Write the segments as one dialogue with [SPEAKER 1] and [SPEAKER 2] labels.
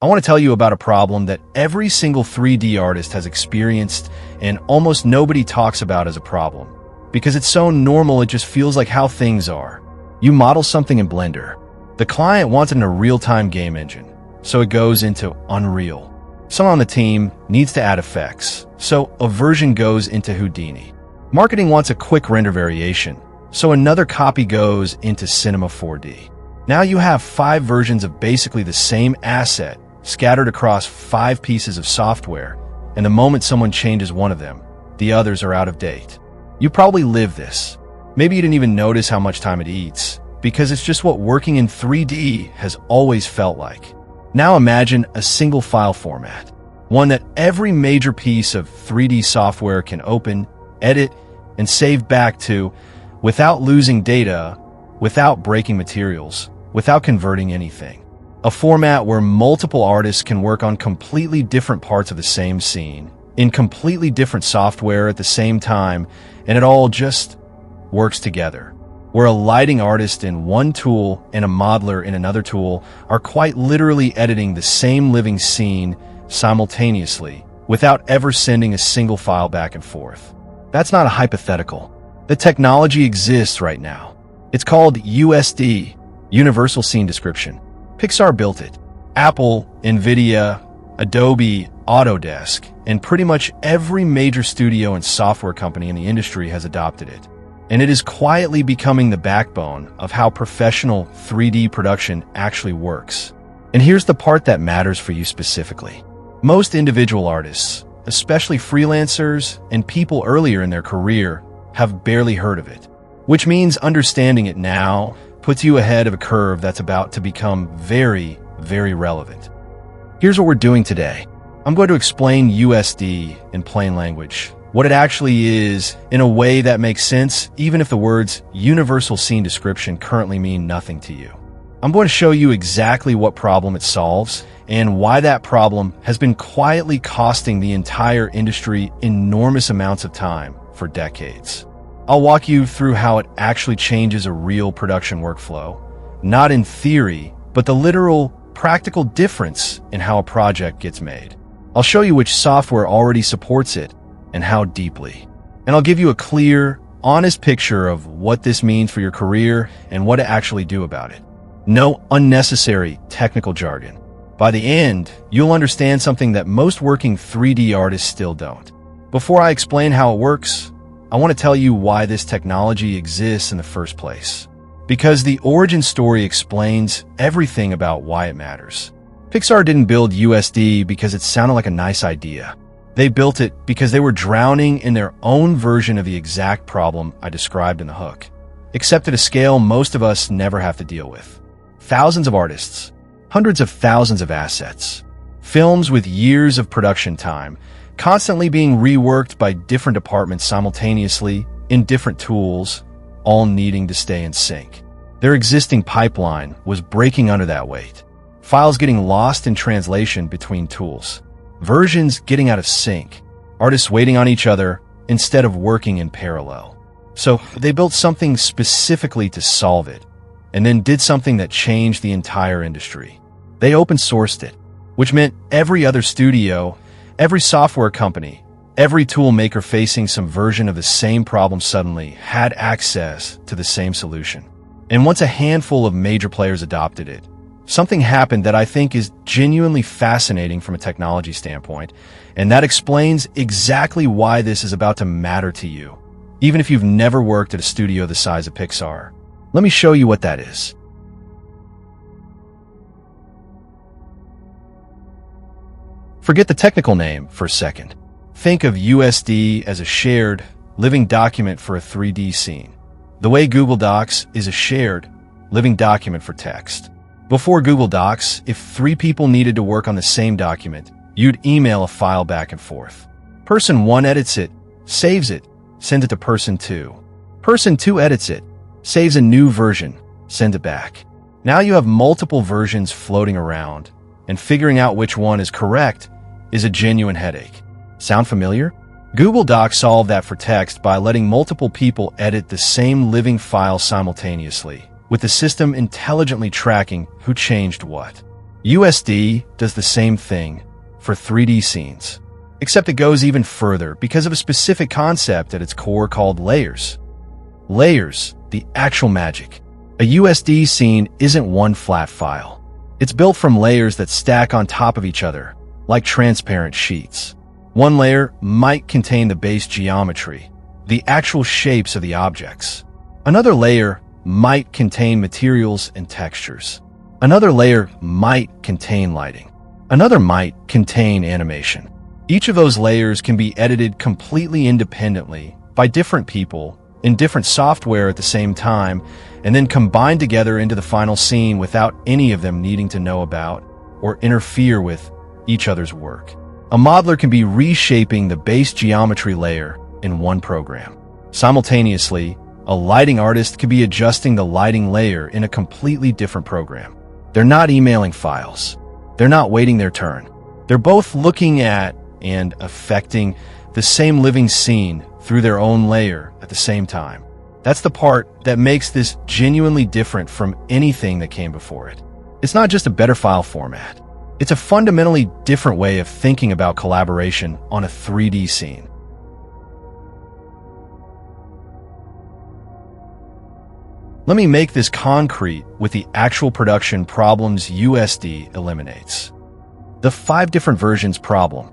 [SPEAKER 1] I want to tell you about a problem that every single 3D artist has experienced and almost nobody talks about as a problem. Because it's so normal, it just feels like how things are. You model something in Blender. The client wants it in a real-time game engine, so it goes into Unreal. Someone on the team needs to add effects, so a version goes into Houdini. Marketing wants a quick render variation, so another copy goes into Cinema 4D. Now you have 5 versions of basically the same asset scattered across 5 pieces of software, and the moment someone changes one of them, the others are out of date. You probably live this. Maybe you didn't even notice how much time it eats, because it's just what working in 3D has always felt like. Now imagine a single file format, one that every major piece of 3D software can open, edit, and save back to without losing data, without breaking materials, without converting anything. A format where multiple artists can work on completely different parts of the same scene, in completely different software at the same time, and it all just works together. Where a lighting artist in one tool and a modeler in another tool are quite literally editing the same living scene simultaneously, without ever sending a single file back and forth. That's not a hypothetical. The technology exists right now. It's called USD, Universal Scene Description. Pixar built it. Apple, NVIDIA, Adobe, Autodesk, and pretty much every major studio and software company in the industry has adopted it. And it is quietly becoming the backbone of how professional 3D production actually works. And here's the part that matters for you specifically. Most individual artists, especially freelancers and people earlier in their career, have barely heard of it. Which means understanding it now puts you ahead of a curve that's about to become very, very relevant. Here's what we're doing today. I'm going to explain USD in plain language, what it actually is in a way that makes sense, even if the words Universal Scene Description currently mean nothing to you. I'm going to show you exactly what problem it solves and why that problem has been quietly costing the entire industry enormous amounts of time for decades. I'll walk you through how it actually changes a real production workflow, not in theory, but the literal, practical difference in how a project gets made. I'll show you which software already supports it and how deeply. And I'll give you a clear, honest picture of what this means for your career and what to actually do about it. No unnecessary technical jargon. By the end, you'll understand something that most working 3D artists still don't. Before I explain how it works, I want to tell you why this technology exists in the first place. Because the origin story explains everything about why it matters. Pixar didn't build USD because it sounded like a nice idea. They built it because they were drowning in their own version of the exact problem I described in the hook, except at a scale most of us never have to deal with. Thousands of artists, hundreds of thousands of assets, films with years of production time, constantly being reworked by different departments simultaneously in different tools, all needing to stay in sync. Their existing pipeline was breaking under that weight. Files getting lost in translation between tools. Versions getting out of sync. Artists waiting on each other instead of working in parallel. So they built something specifically to solve it, and then did something that changed the entire industry. They open sourced it, which meant every other studio, every software company, every tool maker facing some version of the same problem suddenly had access to the same solution. And once a handful of major players adopted it, something happened that I think is genuinely fascinating from a technology standpoint, and that explains exactly why this is about to matter to you, even if you've never worked at a studio the size of Pixar. Let me show you what that is. Forget the technical name for a second. Think of USD as a shared, living document for a 3D scene. The way Google Docs is a shared, living document for text. Before Google Docs, if 3 people needed to work on the same document, you'd email a file back and forth. Person 1 edits it, saves it, sends it to person 2. Person 2 edits it, saves a new version, sends it back. Now you have multiple versions floating around, and figuring out which one is correct is a genuine headache. Sound familiar? Google Docs solved that for text by letting multiple people edit the same living file simultaneously, with the system intelligently tracking who changed what. USD does the same thing for 3D scenes, except it goes even further because of a specific concept at its core called layers. Layers, the actual magic. A USD scene isn't one flat file. It's built from layers that stack on top of each other, like transparent sheets. One layer might contain the base geometry, the actual shapes of the objects. Another layer might contain materials and textures. Another layer might contain lighting. Another might contain animation. Each of those layers can be edited completely independently by different people in different software at the same time, and then combined together into the final scene without any of them needing to know about or interfere with each other's work. A modeler can be reshaping the base geometry layer in one program. Simultaneously, a lighting artist could be adjusting the lighting layer in a completely different program. They're not emailing files. They're not waiting their turn. They're both looking at and affecting the same living scene through their own layer at the same time. That's the part that makes this genuinely different from anything that came before it. It's not just a better file format. It's a fundamentally different way of thinking about collaboration on a 3D scene. Let me make this concrete with the actual production problems USD eliminates. The 5 different versions problem.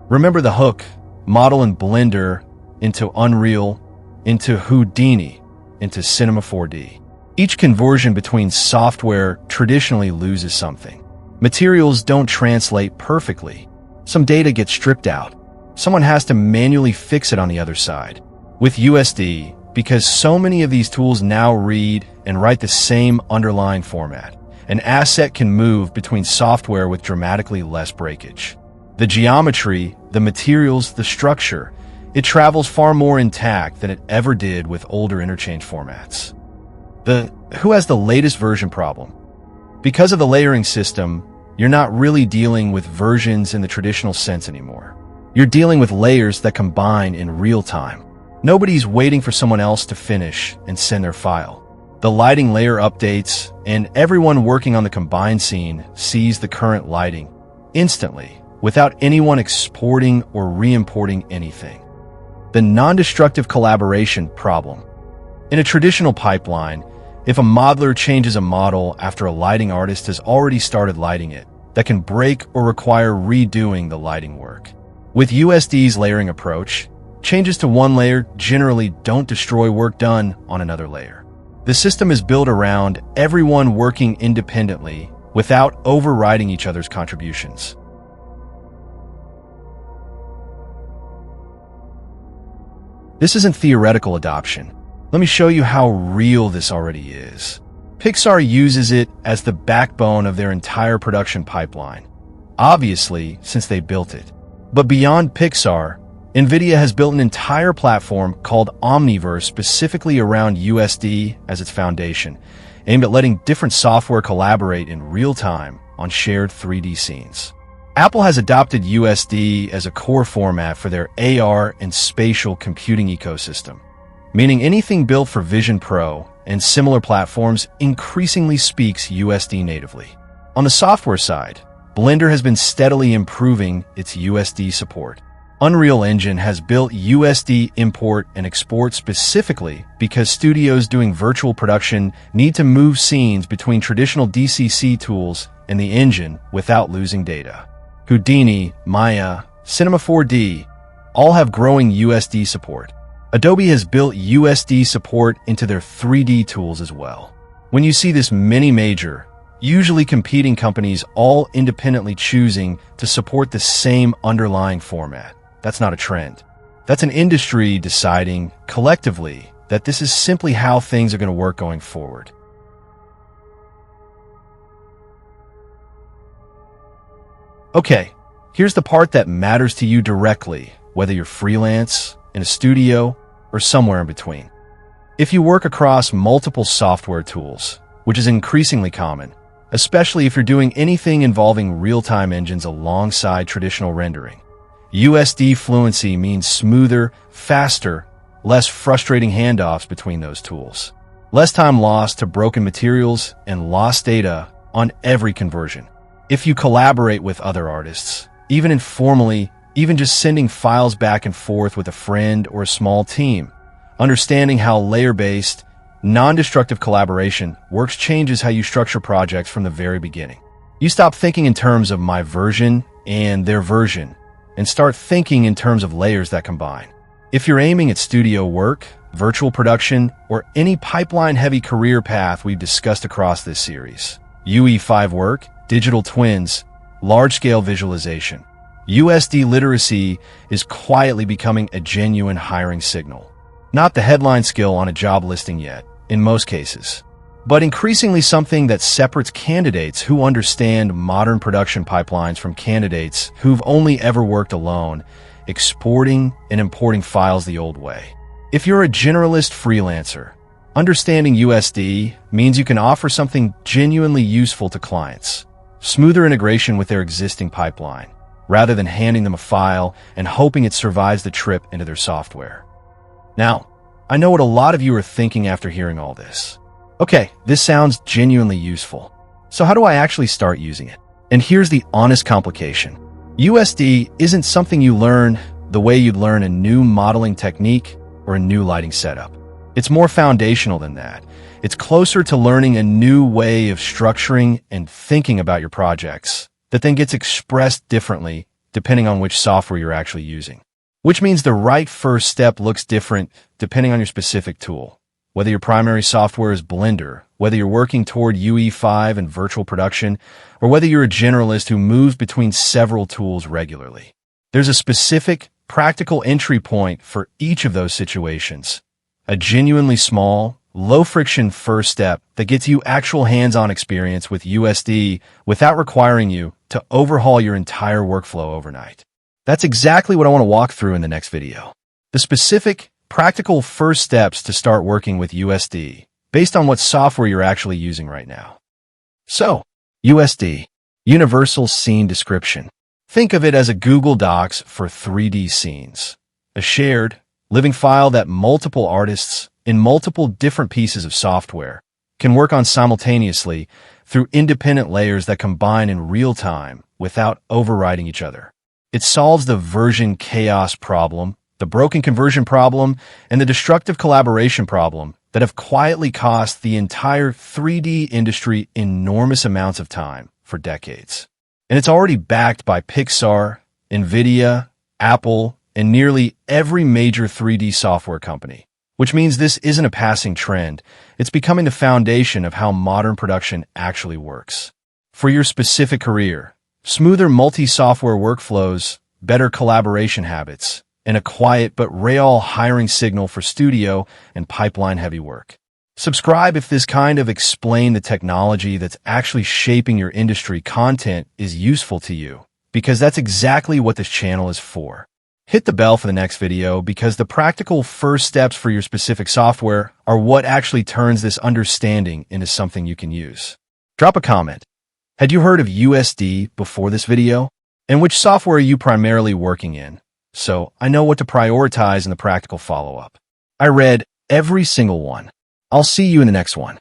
[SPEAKER 1] Remember the hook, model in Blender, into Unreal, into Houdini, into Cinema 4D. Each conversion between software traditionally loses something. Materials don't translate perfectly. Some data gets stripped out. Someone has to manually fix it on the other side. With USD, because so many of these tools now read and write the same underlying format, an asset can move between software with dramatically less breakage. The geometry, the materials, the structure, it travels far more intact than it ever did with older interchange formats. The who has the latest version problem? Because of the layering system, you're not really dealing with versions in the traditional sense anymore. You're dealing with layers that combine in real time. Nobody's waiting for someone else to finish and send their file. The lighting layer updates, and everyone working on the combined scene sees the current lighting instantly, without anyone exporting or re-importing anything. The non-destructive collaboration problem. In a traditional pipeline, if a modeler changes a model after a lighting artist has already started lighting it, that can break or require redoing the lighting work. With USD's layering approach, changes to one layer generally don't destroy work done on another layer. The system is built around everyone working independently without overriding each other's contributions. This isn't theoretical adoption. Let me show you how real this already is. Pixar uses it as the backbone of their entire production pipeline, obviously since they built it. But beyond Pixar, NVIDIA has built an entire platform called Omniverse specifically around USD as its foundation, aimed at letting different software collaborate in real time on shared 3D scenes. Apple has adopted USD as a core format for their AR and spatial computing ecosystem, meaning anything built for Vision Pro and similar platforms increasingly speaks USD natively. On the software side, Blender has been steadily improving its USD support. Unreal Engine has built USD import and export specifically because studios doing virtual production need to move scenes between traditional DCC tools and the engine without losing data. Houdini, Maya, Cinema 4D all have growing USD support. Adobe has built USD support into their 3D tools as well. When you see this many major, usually competing companies all independently choosing to support the same underlying format, that's not a trend. That's an industry deciding collectively that this is simply how things are going to work going forward. Okay, here's the part that matters to you directly, whether you're freelance, in a studio, or somewhere in between. If you work across multiple software tools, which is increasingly common, especially if you're doing anything involving real-time engines alongside traditional rendering, USD fluency means smoother, faster, less frustrating handoffs between those tools. Less time lost to broken materials and lost data on every conversion. If you collaborate with other artists, even informally, even just sending files back and forth with a friend or a small team, understanding how layer-based, non-destructive collaboration works changes how you structure projects from the very beginning. You stop thinking in terms of my version and their version, and start thinking in terms of layers that combine. If you're aiming at studio work, virtual production, or any pipeline-heavy career path we've discussed across this series, UE5 work, digital twins, large-scale visualization, USD literacy is quietly becoming a genuine hiring signal. Not the headline skill on a job listing yet, in most cases, but increasingly something that separates candidates who understand modern production pipelines from candidates who've only ever worked alone, exporting and importing files the old way. If you're a generalist freelancer, understanding USD means you can offer something genuinely useful to clients, smoother integration with their existing pipeline, rather than handing them a file and hoping it survives the trip into their software. Now, I know what a lot of you are thinking after hearing all this. Okay, this sounds genuinely useful. So how do I actually start using it? And here's the honest complication. USD isn't something you learn the way you'd learn a new modeling technique or a new lighting setup. It's more foundational than that. It's closer to learning a new way of structuring and thinking about your projects that then gets expressed differently depending on which software you're actually using. Which means the right first step looks different depending on your specific tool. Whether your primary software is Blender, whether you're working toward UE5 and virtual production, or whether you're a generalist who moves between several tools regularly. There's a specific, practical entry point for each of those situations. A genuinely small, low-friction first step that gets you actual hands-on experience with USD without requiring you to overhaul your entire workflow overnight. That's exactly what I want to walk through in the next video. The specific, practical first steps to start working with USD based on what software you're actually using right now. So, USD, Universal Scene Description. Think of it as a Google Docs for 3D scenes. A shared, living file that multiple artists in multiple different pieces of software can work on simultaneously through independent layers that combine in real time without overriding each other. It solves the version chaos problem, the broken conversion problem, and the destructive collaboration problem that have quietly cost the entire 3D industry enormous amounts of time for decades. And it's already backed by Pixar, NVIDIA, Apple, and nearly every major 3D software company, which means this isn't a passing trend. It's becoming the foundation of how modern production actually works. For your specific career, smoother multi-software workflows, better collaboration habits, and a quiet but real hiring signal for studio and pipeline-heavy work. Subscribe if this kind of explain the technology that's actually shaping your industry content is useful to you, because that's exactly what this channel is for. Hit the bell for the next video because the practical first steps for your specific software are what actually turns this understanding into something you can use. Drop a comment. Had you heard of USD before this video? And which software are you primarily working in? So I know what to prioritize in the practical follow-up. I read every single one. I'll see you in the next one.